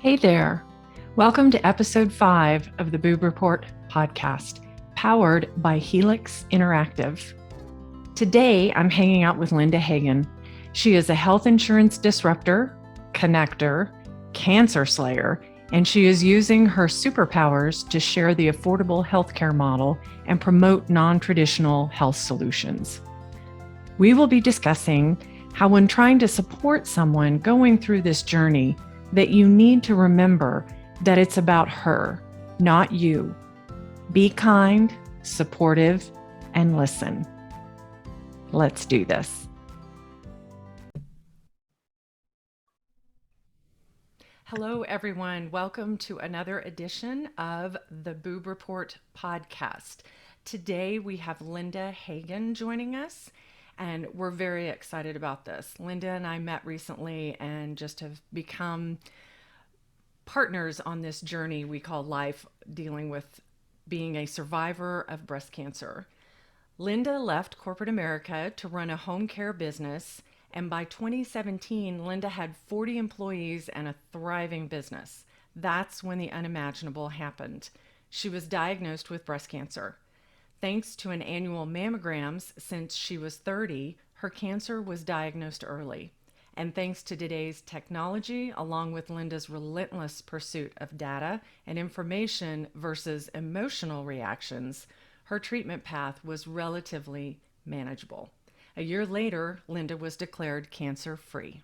Hey there. Welcome to episode 5 of the Boob Report podcast, powered by Helix Interactive. Today, I'm hanging out with Linda Hagen. She is a health insurance disruptor, connector, cancer slayer, and she is using her superpowers to share the affordable healthcare model and promote non-traditional health solutions. We will be discussing how, when trying to support someone going through this journey, that you need to remember that it's about her, not you. Be kind, supportive, and listen. Let's do this. Hello, everyone. Welcome to another edition of the Boob Report podcast. Today, we have Linda Hagen joining us, and we're very excited about this. Linda and I met recently and just have become partners on this journey we call life, dealing with being a survivor of breast cancer. Linda left corporate America to run a home care business, and by 2017, Linda had 40 employees and a thriving business. That's when the unimaginable happened. She was diagnosed with breast cancer. Thanks to an annual mammograms since she was 30, her cancer was diagnosed early. And thanks to today's technology, along with Linda's relentless pursuit of data and information versus emotional reactions, her treatment path was relatively manageable. A year later, Linda was declared cancer-free.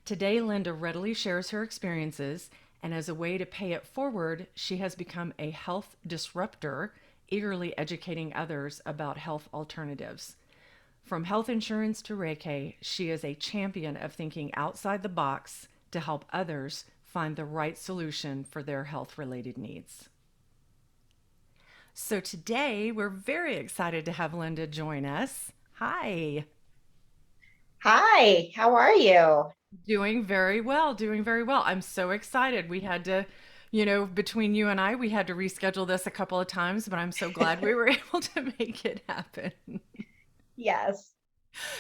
Today, Linda readily shares her experiences, and as a way to pay it forward, she has become a health disruptor, eagerly educating others about health alternatives. From health insurance to Reiki, she is a champion of thinking outside the box to help others find the right solution for their health-related needs. So today, we're very excited to have Linda join us. Hi. Hi, how are you? Doing very well, doing very well. I'm so excited. We had to, between you and I, we had to reschedule this a couple of times, but I'm so glad we were able to make it happen. Yes.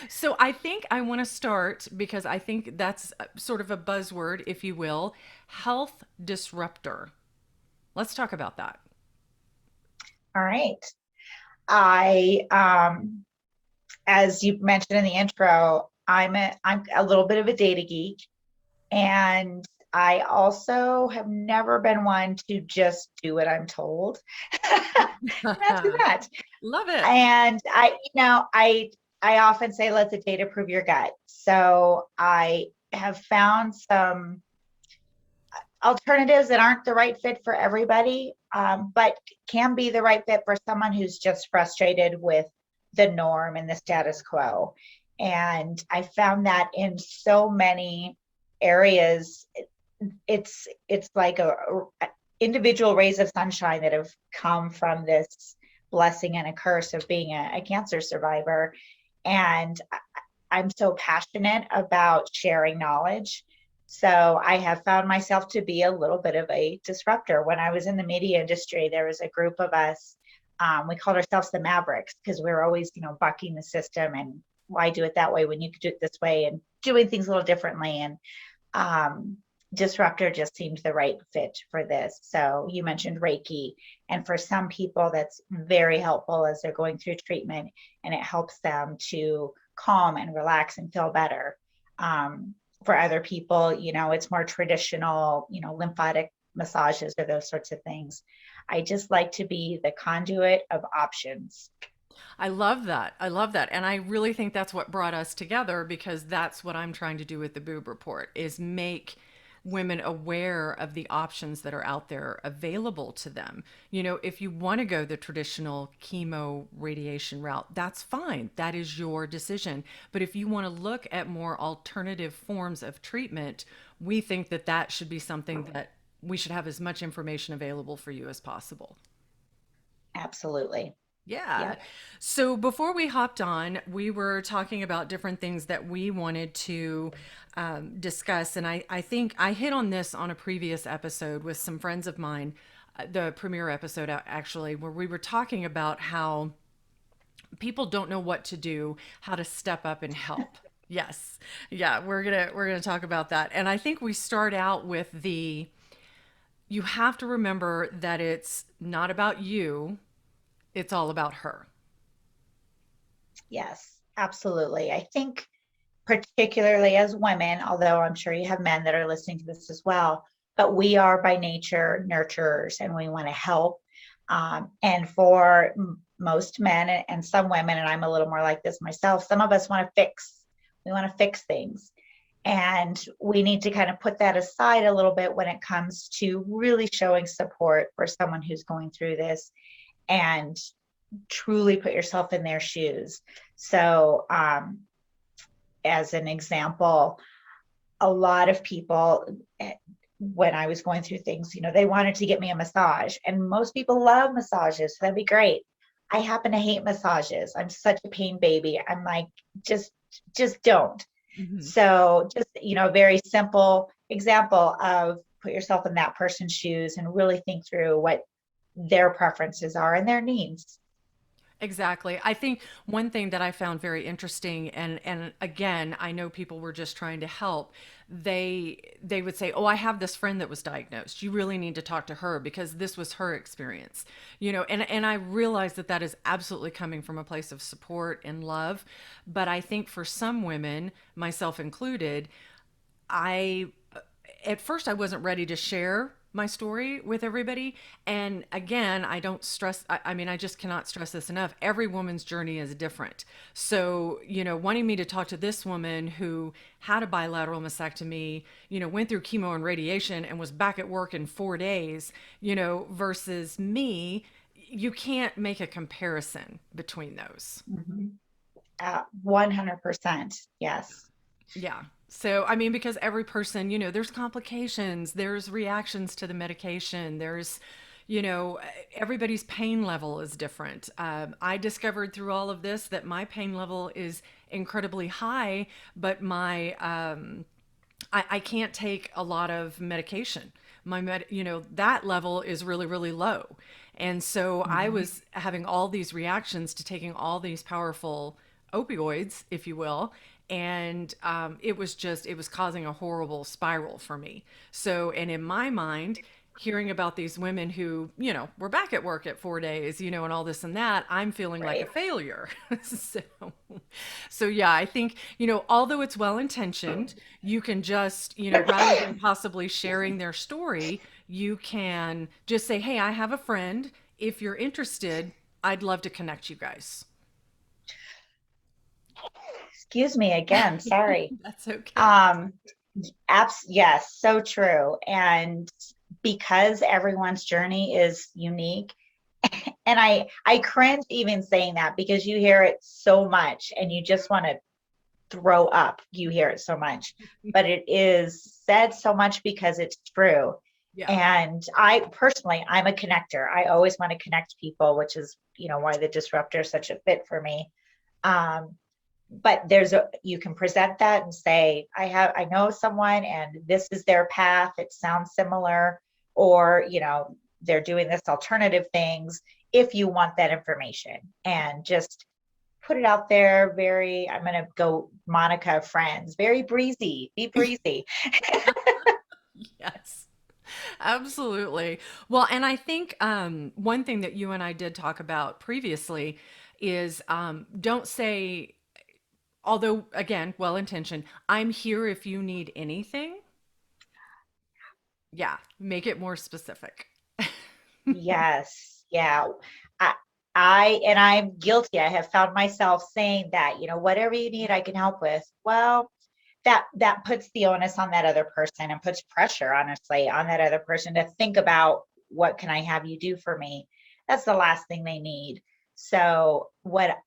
So I think I want to start because I think that's sort of a buzzword, if you will, health disruptor. Let's talk about that. All right. I as you mentioned in the intro, I'm a little bit of a data geek, and I also have never been one to just do what I'm told. Not do that. Love it. And I often say let the data prove your gut. So I have found some alternatives that aren't the right fit for everybody, but can be the right fit for someone who's just frustrated with the norm and the status quo. And I found that in so many areas, it's like a individual rays of sunshine that have come from this blessing and a curse of being a cancer survivor. And I'm so passionate about sharing knowledge. So I have found myself to be a little bit of a disruptor. When I was in the media industry, there was a group of us. We called ourselves the Mavericks because we were always, bucking the system and why do it that way when you could do it this way and doing things a little differently. And disruptor just seemed the right fit for this. So you mentioned Reiki, and for some people, that's very helpful as they're going through treatment, and it helps them to calm and relax and feel better. For other people, it's more traditional, lymphatic massages or those sorts of things. I just like to be the conduit of options. I love that. I love that. And I really think that's what brought us together because that's what I'm trying to do with the Boob Report is make women aware of the options that are out there available to them. If you want to go the traditional chemo radiation route, that's fine. That is your decision. But if you want to look at more alternative forms of treatment, we think that that should be something that we should have as much information available for you as possible. Absolutely. Yeah. Yep. So before we hopped on, we were talking about different things that we wanted to discuss. And I think I hit on this on a previous episode with some friends of mine, the premiere episode actually, where we were talking about how people don't know what to do, how to step up and help. Yes. Yeah, we're going to talk about that. And I think we start out with the you have to remember that it's not about you, it's all about her. Yes, absolutely. I think particularly as women, although I'm sure you have men that are listening to this as well, but we are by nature nurturers and we want to help. And for most men and some women, and I'm a little more like this myself, some of us want to fix, we want to fix things. And we need to kind of put that aside a little bit when it comes to really showing support for someone who's going through this and truly put yourself in their shoes. So, as an example, a lot of people, when I was going through things, they wanted to get me a massage, and most people love massages. So that'd be great. I happen to hate massages. I'm such a pain baby. I'm like, just, just don't. Mhm. So just, a very simple example of put yourself in that person's shoes and really think through what their preferences are and their needs. Exactly. I think one thing that I found very interesting, and again, I know people were just trying to help. They would say, "Oh, I have this friend that was diagnosed. You really need to talk to her because this was her experience." And I realize that that is absolutely coming from a place of support and love, but I think for some women, myself included, I at first I wasn't ready to share my story with everybody. And again, I don't stress, I mean, I just cannot stress this enough. Every woman's journey is different. So, wanting me to talk to this woman who had a bilateral mastectomy, went through chemo and radiation and was back at work in 4 days, versus me, you can't make a comparison between those. Mm-hmm. 100%. Yes. Yeah. So, I mean, because every person, there's complications, there's reactions to the medication, there's, you know, everybody's pain level is different. I discovered through all of this that my pain level is incredibly high, but I can't take a lot of medication. That level is really, really low. And so I Mm-hmm. was having all these reactions to taking all these powerful opioids, if you will. And it was causing a horrible spiral for me. So, and in my mind, hearing about these women who, were back at work at 4 days, and all this and that, I'm feeling like a Right. failure. so, so yeah, I think, although it's well intentioned, you can just, rather than possibly sharing their story, you can just say, hey, I have a friend. If you're interested, I'd love to connect you guys. Excuse me again. Sorry. That's okay. Um, yes, so true. And because everyone's journey is unique, and I cringe even saying that because you hear it so much and you just want to throw up. You hear it so much, but it is said so much because it's true. Yeah. And I personally, I'm a connector. I always want to connect people, which is, why the disruptor is such a fit for me. Um, but you can present that and say, I know someone and this is their path. It sounds similar, or, they're doing this alternative things if you want that information and just put it out there. I'm going to go Monica Friends, very breezy, be breezy. Yes. Absolutely. Well, and I think one thing that you and I did talk about previously is don't say, although again, well intentioned, I'm here if you need anything. Yeah, make it more specific. Yes. Yeah. I, and I'm guilty. I have found myself saying that, whatever you need, I can help with. Well, that puts the onus on that other person and puts pressure, honestly, on that other person to think about what can I have you do for me. That's the last thing they need. So what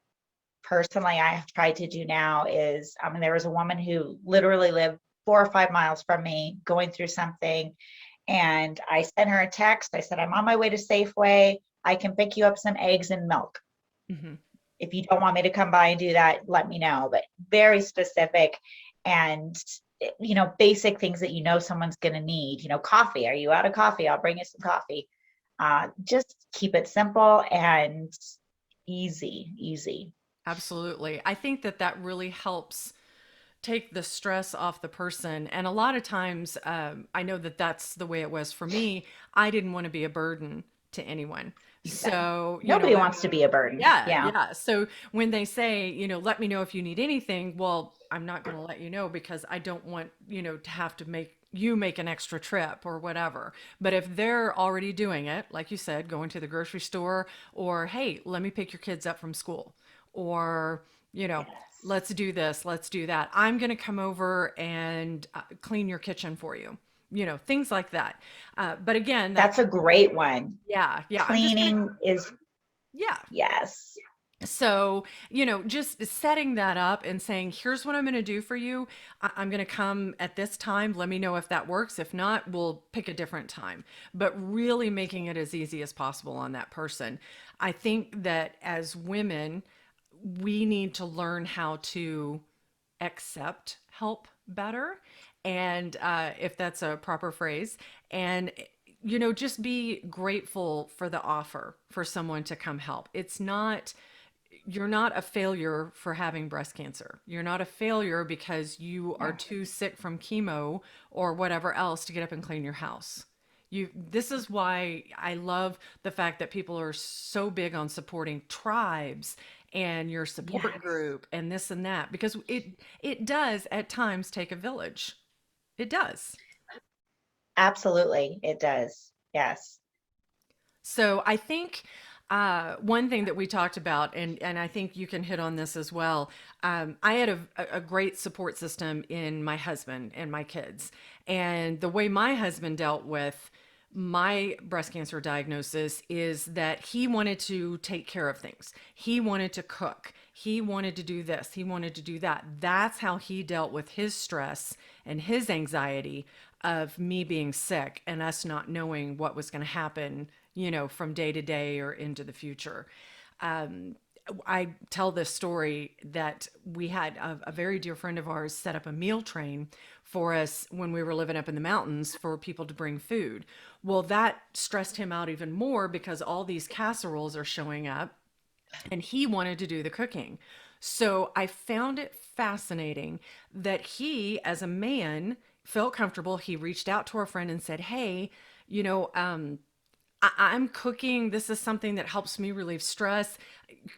personally I have tried to do now is, there was a woman who literally lived 4 or 5 miles from me going through something. And I sent her a text. I said, I'm on my way to Safeway. I can pick you up some eggs and milk. hmm If you don't want me to come by and do that, let me know. But very specific and, basic things that someone's going to need. Coffee. Are you out of coffee? I'll bring you some coffee. Just keep it simple and easy, easy. Absolutely. I think that that really helps take the stress off the person. And a lot of times, I know that that's the way it was for me. I didn't want to be a burden to anyone. Exactly. So, Nobody wants to be a burden. yeah, Yeah. yeah. So when they say, let me know if you need anything, well, I'm not going to let you know because I don't want, to have to make an extra trip or whatever. But if they're already doing it, like you said, going to the grocery store, or hey, let me pick your kids up from school, or, you know, Yes. let's do this, let's do that. I'm going to come over and clean your kitchen for you. Things like that. But again, that, That's a great one. yeah, yeah. I'm just going to, Cleaning is, yeah. yes. So, just setting that up and saying, here's what I'm going to do for you. I'm going to come at this time. Let me know if that works. If not, we'll pick a different time. But really making it as easy as possible on that person. I think that as women, we need to learn how to accept help better. And if that's a proper phrase, and just be grateful for the offer for someone to come help. You're not a failure for having breast cancer. You're not a failure because you are Yeah. too sick from chemo or whatever else to get up and clean your house. This is why I love the fact that people are so big on supporting tribes and your support Yes. group and this and that, because it does at times take a village. It does. Absolutely. It does. Yes. So I think one thing that we talked about, and I think you can hit on this as well. I had a great support system in my husband and my kids, and the way my husband dealt with my breast cancer diagnosis is that he wanted to take care of things. He wanted to cook. He wanted to do this. He wanted to do that. That's how he dealt with his stress and his anxiety of me being sick and us not knowing what was going to happen, from day to day or into the future. Um, I tell this story that we had a very dear friend of ours set up a meal train for us when we were living up in the mountains for people to bring food. Well, that stressed him out even more because all these casseroles are showing up and he wanted to do the cooking. So I found it fascinating that he, as a man, felt comfortable. He reached out to our friend and said, hey, you know, um, I'm cooking. This is something that helps me relieve stress.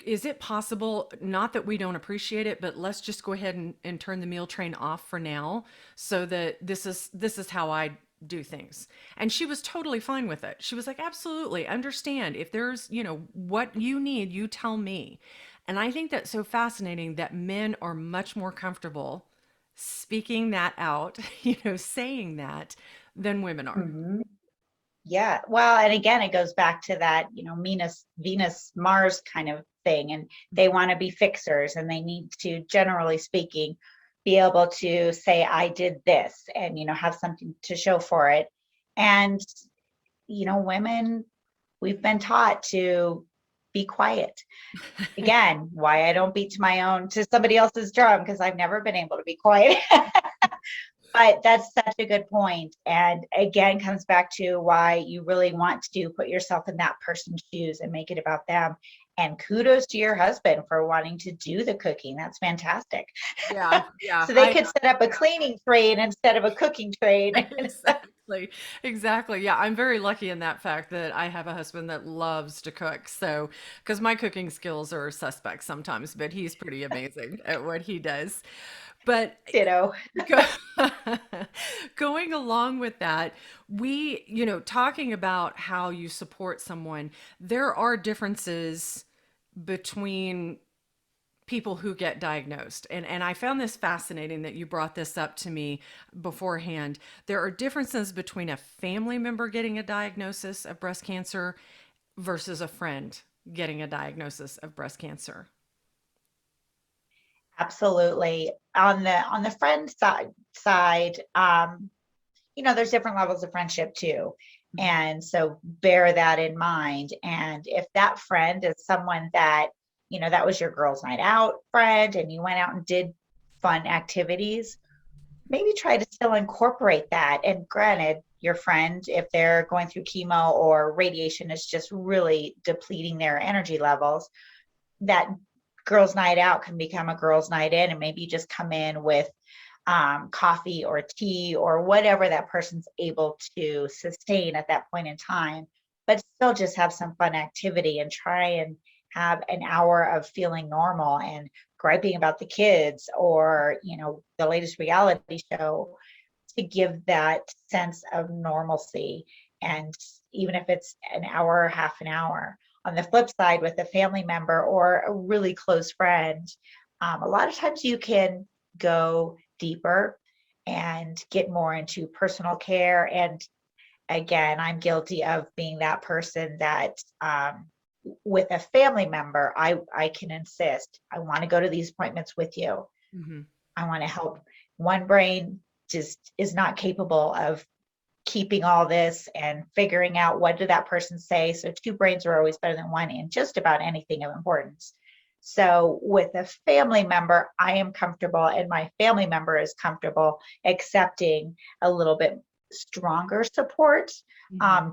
Is it possible, not that we don't appreciate it, but let's just go ahead and turn the meal train off for now so that this is how I do things. And she was totally fine with it. She was like, absolutely, understand. If there's, what you need, you tell me. And I think that's so fascinating that men are much more comfortable speaking that out, saying that than women are. Mhm. Yeah. Well, and again, it goes back to that, Venus, Mars kind of thing. And they want to be fixers and they need to, generally speaking, be able to say, I did this and, have something to show for it. And, women, we've been taught to be quiet. Again, why I don't beat to somebody else's drum, because I've never been able to be quiet. But that's such a good point. And again, comes back to why you really want to put yourself in that person's shoes and make it about them. And kudos to your husband for wanting to do the cooking. That's fantastic. Yeah, yeah. So they could set up a cleaning train instead of a cooking train. Exactly. Exactly. Yeah, I'm very lucky in that fact that I have a husband that loves to cook. So, because my cooking skills are suspect sometimes, but he's pretty amazing at what he does. But Ditto. go, going along with that, talking about how you support someone, there are differences between people who get diagnosed. And I found this fascinating that you brought this up to me beforehand. There are differences between a family member getting a diagnosis of breast cancer versus a friend getting a diagnosis of breast cancer. Absolutely. On the friend side, there's different levels of friendship too. And so bear that in mind. And if that friend is someone that, that was your girls' night out friend and you went out and did fun activities, maybe try to still incorporate that. And granted, your friend, if they're going through chemo or radiation is just really depleting their energy levels, that girls' night out can become a girls' night in, and maybe just come in with coffee or tea or whatever that person's able to sustain at that point in time, but still just have some fun activity and try and have an hour of feeling normal and griping about the kids or, the latest reality show, to give that sense of normalcy. And even if it's an hour or half an hour, on the flip side, with a family member or a really close friend, a lot of times you can go deeper and get more into personal care. And again, I'm guilty of being that person that, with a family member, I can insist, I want to go to these appointments with you. Mm-hmm. I want to help. One brain just is not capable of keeping all this and figuring out what did that person say. So two brains are always better than one in just about anything of importance. So with a family member, I am comfortable and my family member is comfortable accepting a little bit stronger support.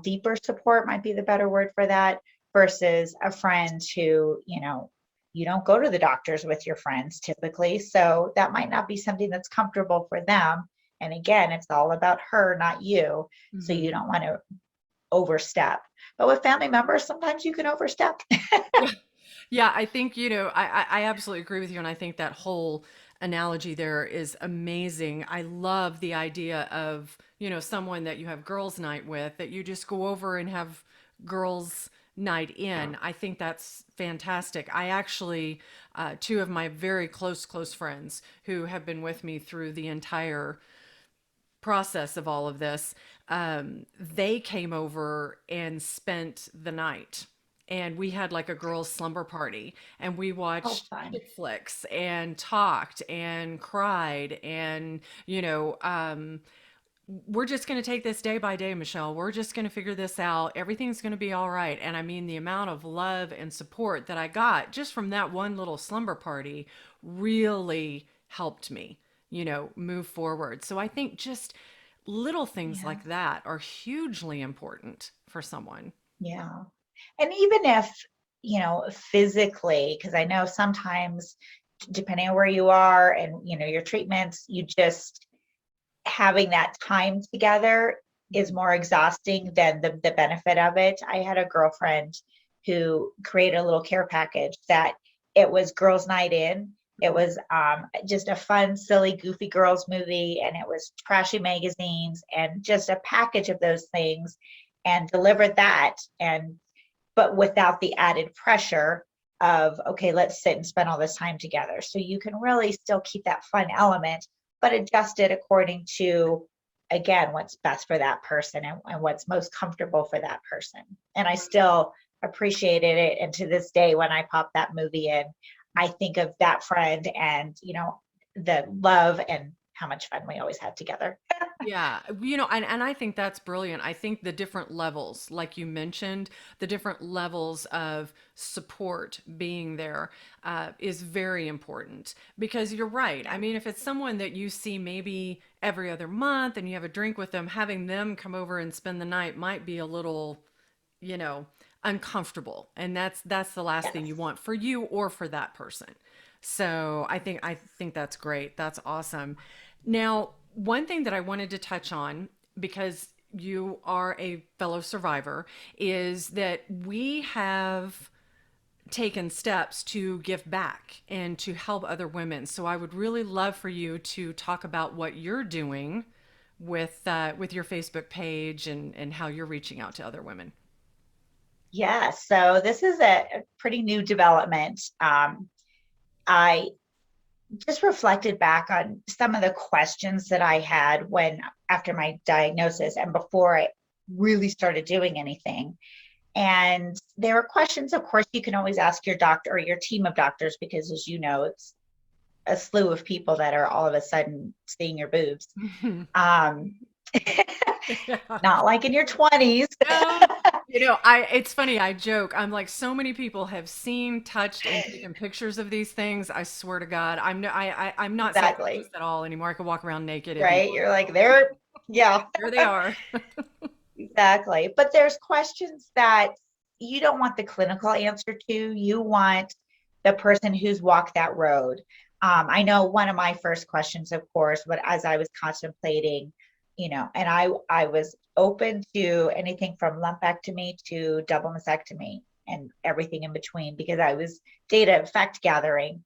Deeper support might be the better word for that, versus a friend who, you don't go to the doctors with your friends typically. So that might not be something that's comfortable for them. And again, it's all about her, not you. So Mm-hmm. you don't want to overstep. But with family members, sometimes you can overstep. Yeah. Yeah, I think, I absolutely agree with you. And I think that whole analogy there is amazing. I love the idea of, someone that you have girls' night with, that you just go over and have girls' night in. I think that's fantastic. I actually, two of my very close friends who have been with me through the entire process of all of this, they came over and spent the night. And we had like a girls' slumber party, and we Oh, watched fun. chick flicks and talked and cried. And, we're just going to take this day by day, Michelle. We're just going to figure this out. Everything's going to be all right. And I mean, the amount of love and support that I got just from that one little slumber party really helped me, move forward. So I think just little things Yeah. like that are hugely important for someone. Yeah. And even if, physically, because I know sometimes, depending on where you are and, your treatments, you just having that time together is more exhausting than the benefit of it. I had a girlfriend who created a little care package that it was girls' night in. It was just a fun, silly, goofy girls movie, and it was trashy magazines and just a package of those things, and delivered that. And but without the added pressure of, okay, let's sit and spend all this time together. So you can really still keep that fun element, but adjust it according to, again, what's best for that person, and what's most comfortable for that person. And I still appreciated it. And to this day, when I pop that movie in, I think of that friend and, the love and how much fun we always had together. Yeah, and I think that's brilliant. I think the different levels, like you mentioned, the different levels of support being there is very important because you're right. I Yeah. mean, if it's someone that you see maybe every other month and you have a drink with them, having them come over and spend the night might be a little, you know, uncomfortable. And that's the last thing you Yes. want for you or for that person. So I think that's great. That's awesome. Now, one thing that I wanted to touch on, because you are a fellow survivor, is that we have taken steps to give back and to help other women. So I would really love for you to talk about what you're doing with your Facebook page and how you're reaching out to other women. Yeah, so this is a pretty new development. I just reflected back on some of the questions that I had when after my diagnosis and before I really started doing anything. And there were questions, of course, you can always ask your doctor or your team of doctors, because as you know, it's a slew of people that are all of a sudden seeing your boobs. Um, Yeah. not like in your 20s. No, it's funny, I joke. I'm like, so many people have seen, touched, and taken pictures of these things. I swear to God, I'm not self-conscious Exactly. at all anymore. I could walk around naked if you Right. want. You're like, there, yeah. There they are. Exactly. But there's questions that you don't want the clinical answer to. You want the person who's walked that road. I know one of my first questions, of course, but as I was contemplating, and I was open to anything from lumpectomy to double mastectomy and everything in between because I was data fact gathering.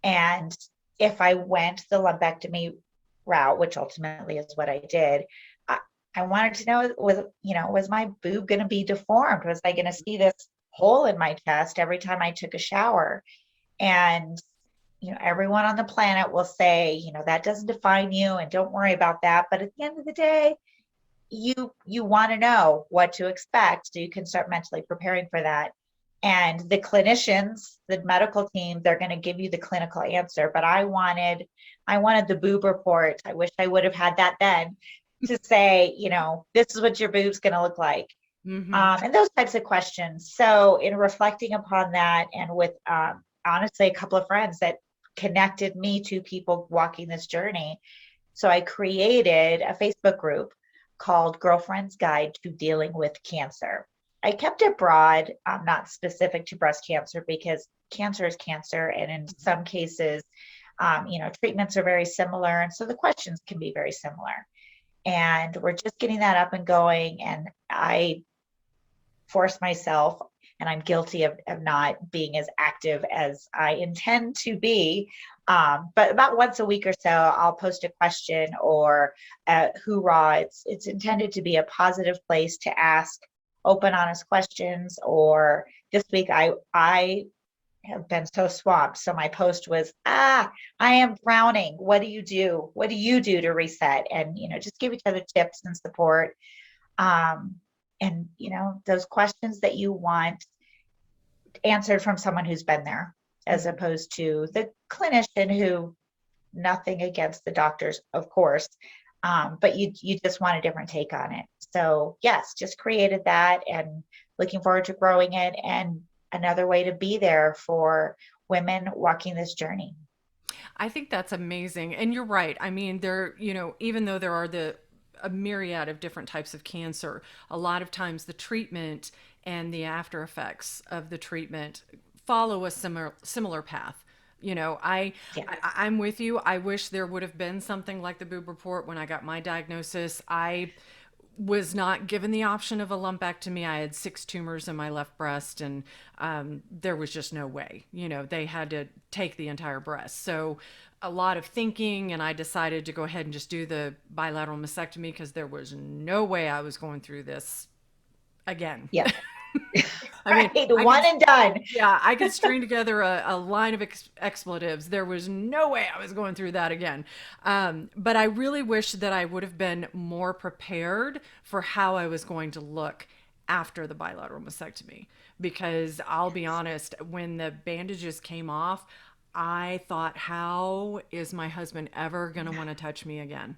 And if I went the lumpectomy route, which ultimately is what I did, I, I wanted to know was my boob going to be deformed? Was I going to see this hole in my chest every time I took a shower? And everyone on the planet will say, that doesn't define you and don't worry about that. But at the end of the day, you want to know what to expect so you can start mentally preparing for that. And the clinicians, the medical team, they're going to give you the clinical answer. But I wanted the boob report. I wish I would have had that then to say, this is what your boob's going to look like. And those types of questions. So in reflecting upon that and with honestly a couple of friends that connected me to people walking this journey. So I created a Facebook group called Girlfriend's Guide to Dealing with Cancer. I kept it broad, not specific to breast cancer because cancer is cancer. And in some cases, treatments are very similar. And so the questions can be very similar. And we're just getting that up and going. And I force myself, and I'm guilty of not being as active as I intend to be. But about once a week or so, I'll post a question or a hoorah. It's intended to be a positive place to ask open, honest questions. Or this week, I have been so swamped. So my post was, I am drowning. What do you do? What do you do to reset? And, just give each other tips and support. And, those questions that you want answered from someone who's been there, as opposed to the clinician who, nothing against the doctors, of course, but you just want a different take on it. So yes, just created that and looking forward to growing it and another way to be there for women walking this journey. I think that's amazing. And you're right. I mean, even though there are a myriad of different types of cancer, a lot of times the treatment and the after effects of the treatment follow a similar path. Yes. I'm with you. I wish there would have been something like the Boob Report when I got my diagnosis. I was not given the option of a lumpectomy. I had 6 tumors in my left breast, and there was just no way. They had to take the entire breast. So a lot of thinking, and I decided to go ahead and just do the bilateral mastectomy because there was no way I was going through this again. Yeah. I mean, right. One and done. yeah, I could string together a line of expletives. There was no way I was going through that again. But I really wish that I would have been more prepared for how I was going to look after the bilateral mastectomy. Because I'll be honest, when the bandages came off, I thought, how is my husband ever going to want to touch me again?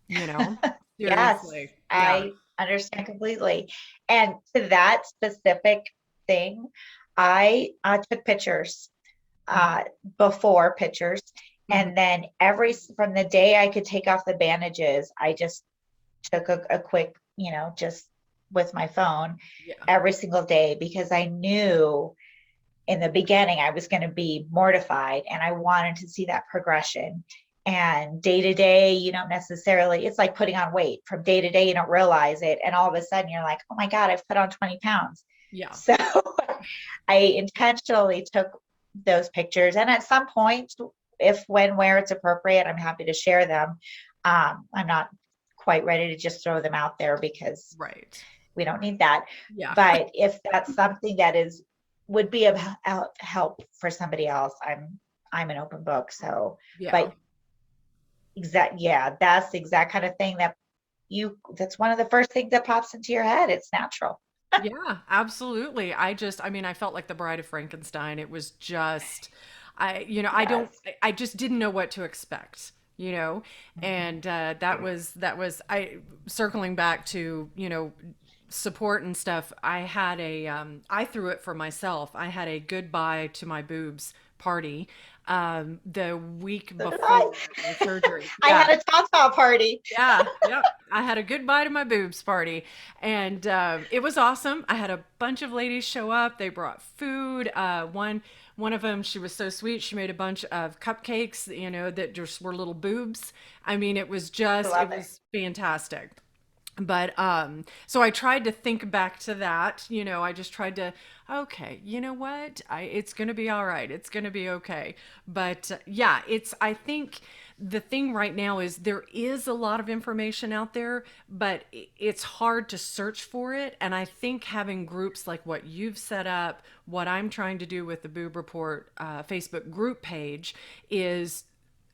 You know? Yes, Seriously. Yeah. I understand completely. And to that specific thing, I took pictures, before pictures. Mhm. And then from the day I could take off the bandages, I just took a quick, just with my phone Yeah. every single day because I knew in the beginning I was going to be mortified and I wanted to see that progression. And day to day, you don't necessarily, it's like putting on weight from day to day, you don't realize it. And all of a sudden you're like, oh my God, I've put on 20 pounds. Yeah. So I intentionally took those pictures. And at some point, if, when, where it's appropriate, I'm happy to share them. I'm not quite ready to just throw them out there because Right. we don't need that. Yeah. But if that's something that would be of help for somebody else, I'm an open book. So, Yeah. but yeah, that's the exact kind of thing that's one of the first things that pops into your head. It's natural. Yeah, absolutely. I mean, I felt like the Bride of Frankenstein. It was just, Yes. I just didn't know what to expect, Mhm. and circling back to, support and stuff. I threw it for myself. I had a goodbye to my boobs party the week So did before I. my surgery. I Yeah. had a Tata party. Yeah, yep. I had a goodbye to my boobs party, and it was awesome. I had a bunch of ladies show up. They brought food. One of them, she was so sweet. She made a bunch of cupcakes, that just were little boobs. I mean, I it love it. was fantastic. But so I tried to think back to that. I just tried to, okay, you know what? It's going to be all right. It's going to be okay. But yeah, I think the thing right now is there is a lot of information out there, but it's hard to search for it. And I think having groups like what you've set up, what I'm trying to do with the Boob Report Facebook group page is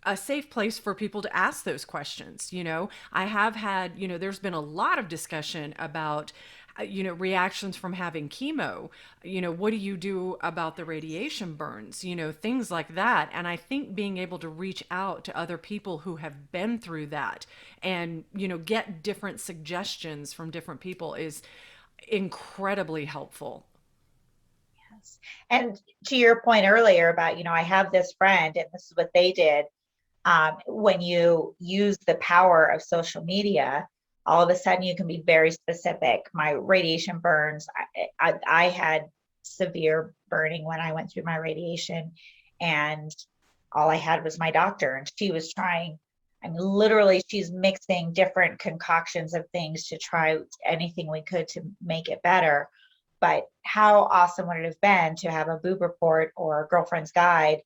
a safe place for people to ask those questions. I have had, there's been a lot of discussion about, reactions from having chemo. What do you do about the radiation burns? Things like that. And I think being able to reach out to other people who have been through that and, get different suggestions from different people is incredibly helpful. Yes. And to your point earlier about, I have this friend and this is what they did. When you use the power of social media, all of a sudden you can be very specific. My radiation burns, I had severe burning when I went through my radiation, and all I had was my doctor, and she was trying. I mean, literally, she's mixing different concoctions of things to try anything we could to make it better. But how awesome would it have been to have a boob report or a girlfriend's guide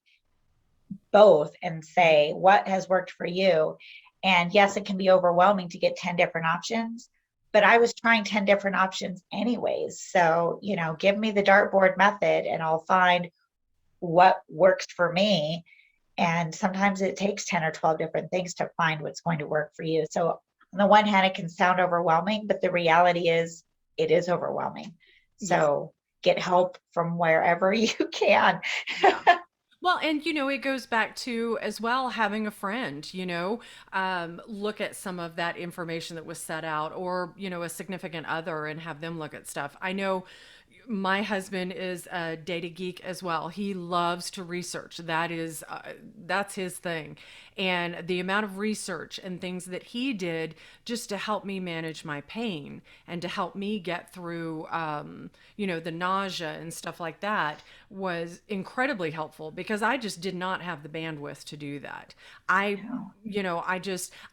both and say what has worked for you? And yes, it can be overwhelming to get 10 different options, but I was trying 10 different options anyways. So, give me the dartboard method and I'll find what works for me. And sometimes it takes 10 or 12 different things to find what's going to work for you. So on the one hand, it can sound overwhelming, but the reality is it is overwhelming. Yeah. So get help from wherever you can. Yeah. Well, and it goes back to as well having a friend, look at some of that information that was set out, or, a significant other and have them look at stuff. I know my husband is a data geek as well. He loves to research. That's his thing. And the amount of research and things that he did just to help me manage my pain and to help me get through, the nausea and stuff like that was incredibly helpful because I just did not have the bandwidth to do that. I,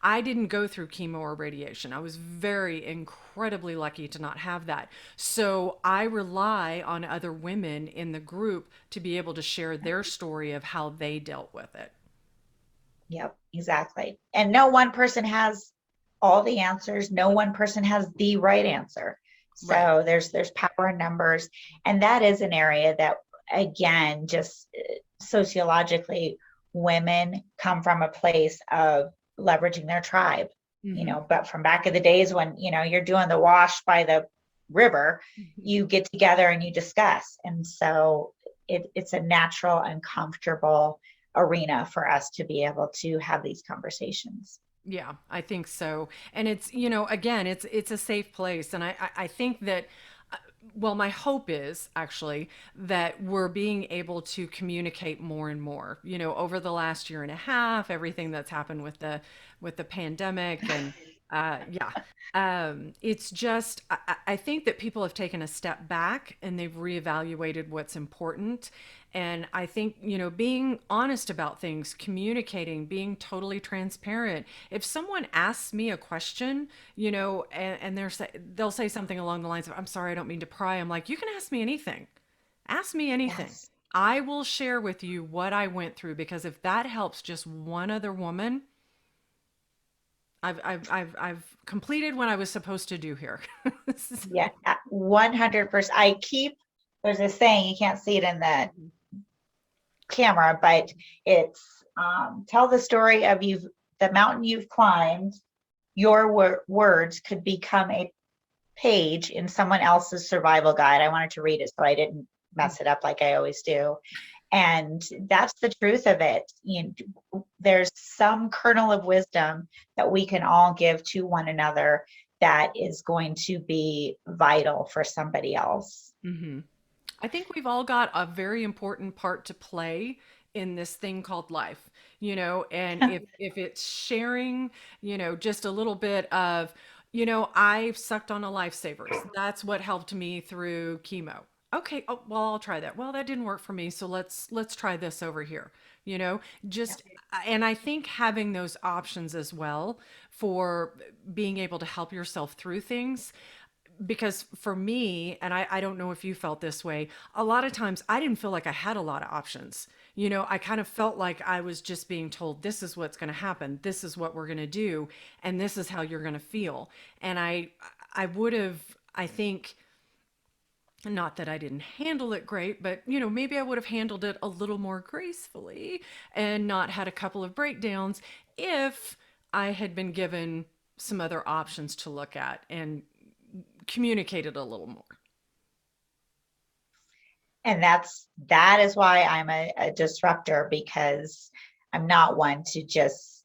I didn't go through chemo or radiation. I was very incredibly lucky to not have that. So I rely on other women in the group to be able to share their story of how they dealt with it. Yep, exactly. And no one person has all the answers. No one person has the right answer. Right. So there's power in numbers, and that is an area that, again, just sociologically, women come from a place of leveraging their tribe. Mm-hmm. But from back in the days when you're doing the wash by the river, you get together and you discuss, and so it's a natural and comfortable arena for us to be able to have these conversations. Yeah, I think so. And it's, again, it's a safe place. And I think that, well, my hope is actually that we're being able to communicate more and more, over the last year and a half, everything that's happened with the pandemic and yeah. It's just, I think that people have taken a step back and they've reevaluated what's important. And I think, being honest about things, communicating, being totally transparent. If someone asks me a question, and they'll say something along the lines of, I'm sorry, I don't mean to pry. I'm like, you can ask me anything. Ask me anything. Yes. I will share with you what I went through because if that helps just one other woman, I've completed what I was supposed to do here. Yeah, 100%. There's a saying, you can't see it in the camera, but it's tell the story of the mountain you've climbed. Your words could become a page in someone else's survival guide. I wanted to read it so I didn't mess it up like I always do. And that's the truth of it. There's some kernel of wisdom that we can all give to one another that is going to be vital for somebody else. Mm-hmm. I think we've all got a very important part to play in this thing called life, and if it's sharing, just a little bit of, I've sucked on a lifesavers. That's what helped me through chemo. Okay, oh, well, I'll try that. Well, that didn't work for me, so let's try this over here. You know, Yeah. just and I think having those options as well for being able to help yourself through things, because for me, and I don't know if you felt this way, a lot of times I didn't feel like I had a lot of options. I kind of felt like I was just being told, this is what's going to happen, this is what we're going to do, and this is how you're going to feel. And I would have, I think, not that I didn't handle it great, but maybe I would have handled it a little more gracefully and not had a couple of breakdowns if I had been given some other options to look at and communicated a little more. And that is why I'm a disruptor, because I'm not one to just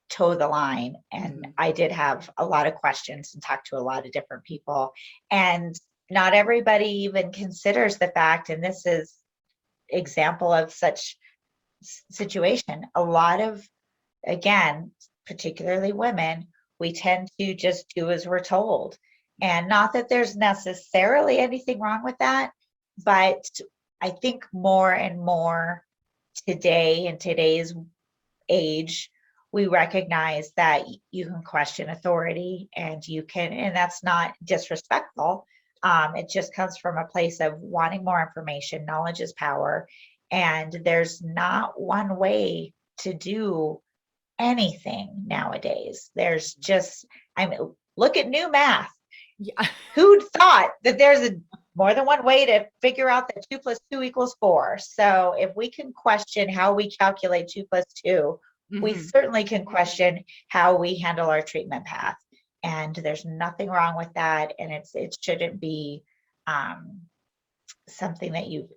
toe the line. And Mhm. I did have a lot of questions and talked to a lot of different people. And not everybody even considers the fact, and this is example of such situation. A lot of, again, particularly women, we tend to just do as we're told. And not that there's necessarily anything wrong with that, but I think more and more today, in today's age, we recognize that you can question authority, and you can, and that's not disrespectful. It just comes from a place of wanting more information. Knowledge is power, and there's not one way to do anything nowadays. There's just, I mean, look at new math. Yeah. Who'd thought that there's more than one way to figure out that 2 + 2 = 4? So if we can question how we calculate 2 + 2, we Hmm. certainly can question how we handle our treatment path. And there's nothing wrong with that. And it shouldn't be um, something that you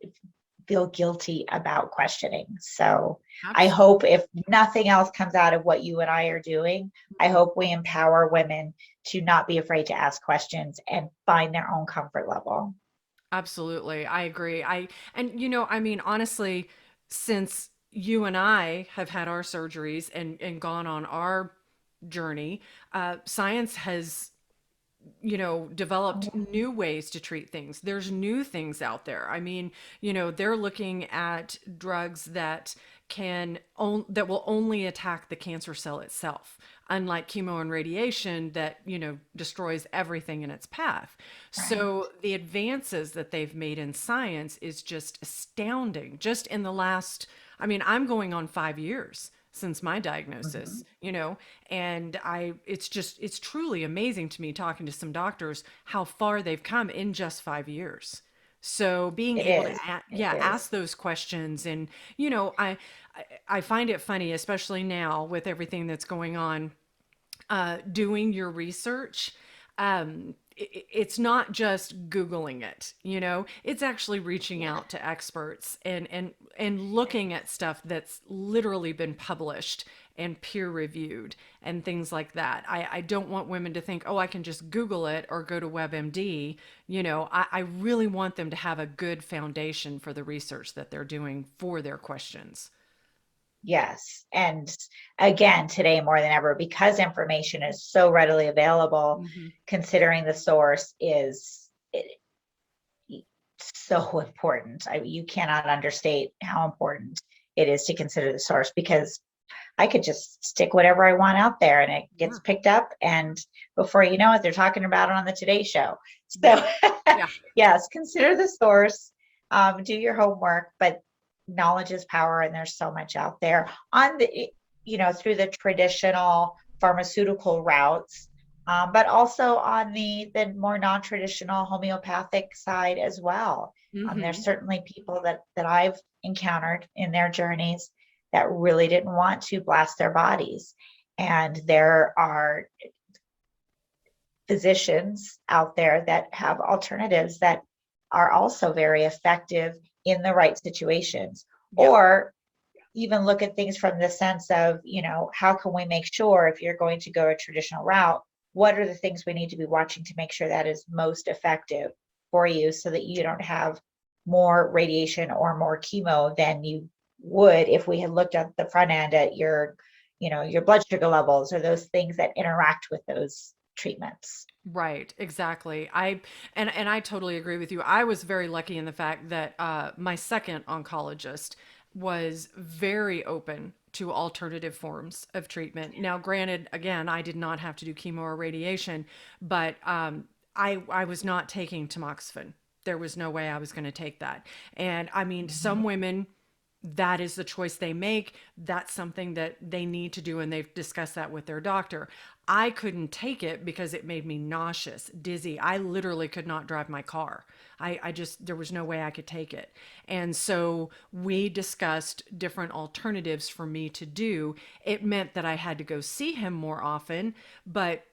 feel guilty about questioning. So I hope, Absolutely. if nothing else comes out of what you and I are doing, I Mhm. hope we empower women to not be afraid to ask questions and find their own comfort level. Absolutely. I agree. And I mean, honestly, since you and I have had our surgeries and gone on our journey, science has developed Oh, new ways to treat things. There's new things out there. I mean, they're looking at drugs that that will only attack the cancer cell itself, unlike chemo and radiation that, destroys everything in its path. right. So the advances that they've made in science is just astounding. Just in the last, I mean, I'm going on 5 years since my Mhm. diagnosis, and it's truly amazing to me talking to some doctors how far they've come in just 5 years. So being It able to is. It yeah, is. ask those questions. And I find it funny, especially now with everything that's going on, doing your research. It's not just Googling it, it's actually reaching Yeah. out to experts and looking at stuff that's literally been published and peer reviewed and things like that. I don't want women to think, oh, I can just Google it or go to WebMD. I really want them to have a good foundation for the research that they're doing for their questions. Yes. And again, today more than ever, because information is so readily available, Hmm. considering the source is so important. You cannot understate how important it is to consider the source, because I could just stick whatever I want out there and it gets Yeah. picked up. And before you know it, they're talking about it on the Today Show. Yeah. So, Yeah. yes, consider the source, do your homework, but knowledge is power. And there's so much out there on through the traditional pharmaceutical routes, but also on the more non-traditional homeopathic side as well. There's Hmm. certainly people that I've encountered in their journeys that really didn't want to blast their bodies. And there are physicians out there that have alternatives that are also very effective in the right situations. Yeah. Or even look at things from the sense of, how can we make sure, if you're going to go a traditional route, what are the things we need to be watching to make sure that is most effective for you, so that you don't have more radiation or more chemo than you would if we had looked at the front end at your, your blood sugar levels or those things that interact with those treatments. Right, exactly. I totally agree with you. I was very lucky in the fact that my second oncologist was very open to alternative forms of treatment. Now, granted, again, I did not have to do chemo or radiation, but I was not taking tamoxifen. There was no way I was going to take that. And I mean, some women, that is the choice they make. That's something that they need to do, and they've discussed that with their doctor. I couldn't take it because it made me nauseous, dizzy. I literally could not drive my car. I just, there was no way I could take it. And so we discussed different alternatives for me to do. It meant that I had to go see him more often, but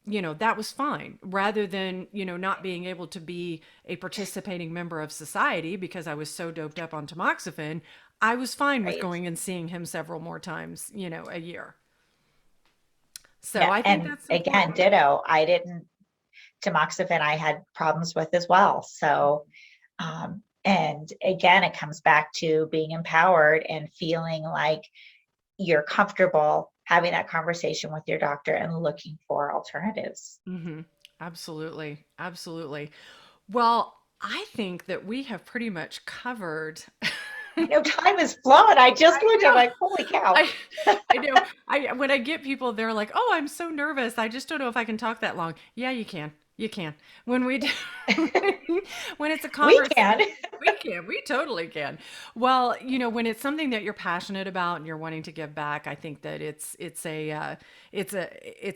that was fine, rather than, not being able to be a participating member of society because I was so doped up on tamoxifen. I was fine with Right. going and seeing him several more times, a year. So Yeah. I think And that's again, important. ditto. Tamoxifen I had problems with as well. So, and again, it comes back to being empowered and feeling like you're comfortable having that conversation with your doctor and looking for alternatives. Mm-hmm. Absolutely. Absolutely. Well, I think that we have pretty much covered. I know time is flowing. I just I looked, I'm know. like, holy cow. I I know. I when I get people, they're like, "Oh, I'm so nervous. I just don't know if I can talk that long." Yeah, you can. You can. When we do, when it's a We conversation, can. we can. We totally can. Well, when it's something that you're passionate about and you're wanting to give back, I think that it's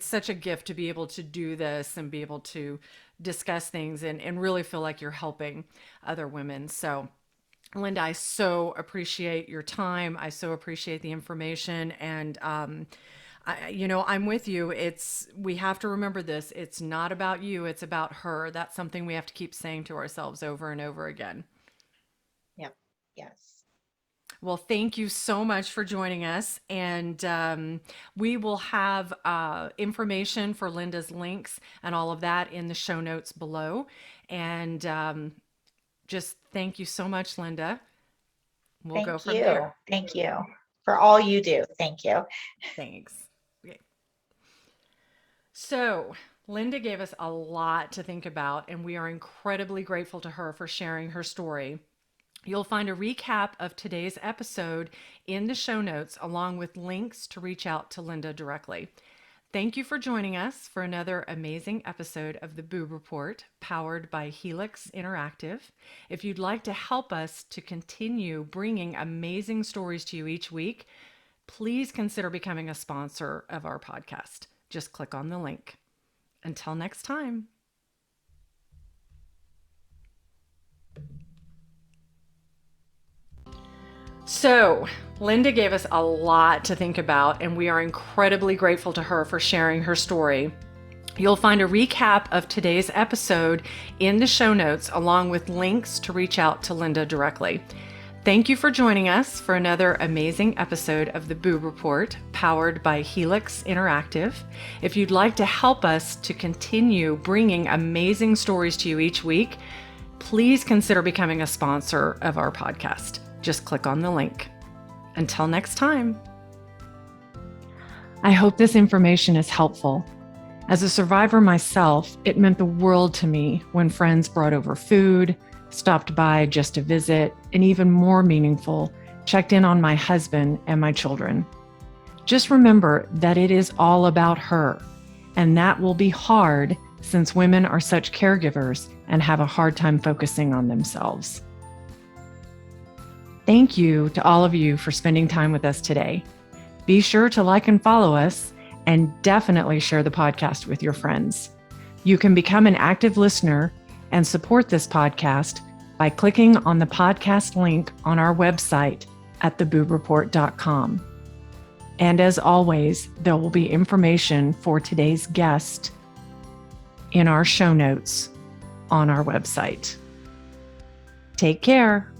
such a gift to be able to do this and be able to discuss things and really feel like you're helping other women. So, Linda, I so appreciate your time. I so appreciate the information. And, I'm with you. We have to remember this. It's not about you, it's about her. That's something we have to keep saying to ourselves over and over again. Yep. Yes. Well, thank you so much for joining us. And we will have information for Linda's links and all of that in the show notes below. And just thank you so much, Linda. We'll go Thank from you. there. Thank you for all you do. Thank you. Thanks. Okay. So, Linda gave us a lot to think about, and we are incredibly grateful to her for sharing her story. You'll find a recap of today's episode in the show notes, along with links to reach out to Linda directly. Thank you for joining us for another amazing episode of the Boob Report, powered by Helix Interactive. If you'd like to help us to continue bringing amazing stories to you each week, please consider becoming a sponsor of our podcast. Just click on the link. Until next time. So, Linda gave us a lot to think about, and we are incredibly grateful to her for sharing her story. You'll find a recap of today's episode in the show notes, along with links to reach out to Linda directly. Thank you for joining us for another amazing episode of the Boob Report, powered by Helix Interactive. If you'd like to help us to continue bringing amazing stories to you each week, please consider becoming a sponsor of our podcast. Just click on the link. Until next time. I hope this information is helpful. As a survivor myself, it meant the world to me when friends brought over food, stopped by just to visit, and even more meaningful, checked in on my husband and my children. Just remember that it is all about her, and that will be hard since women are such caregivers and have a hard time focusing on themselves. Thank you to all of you for spending time with us today. Be sure to like and follow us, and definitely share the podcast with your friends. You can become an active listener and support this podcast by clicking on the podcast link on our website at theboobreport.com. And as always, there will be information for today's guest in our show notes on our website. Take care.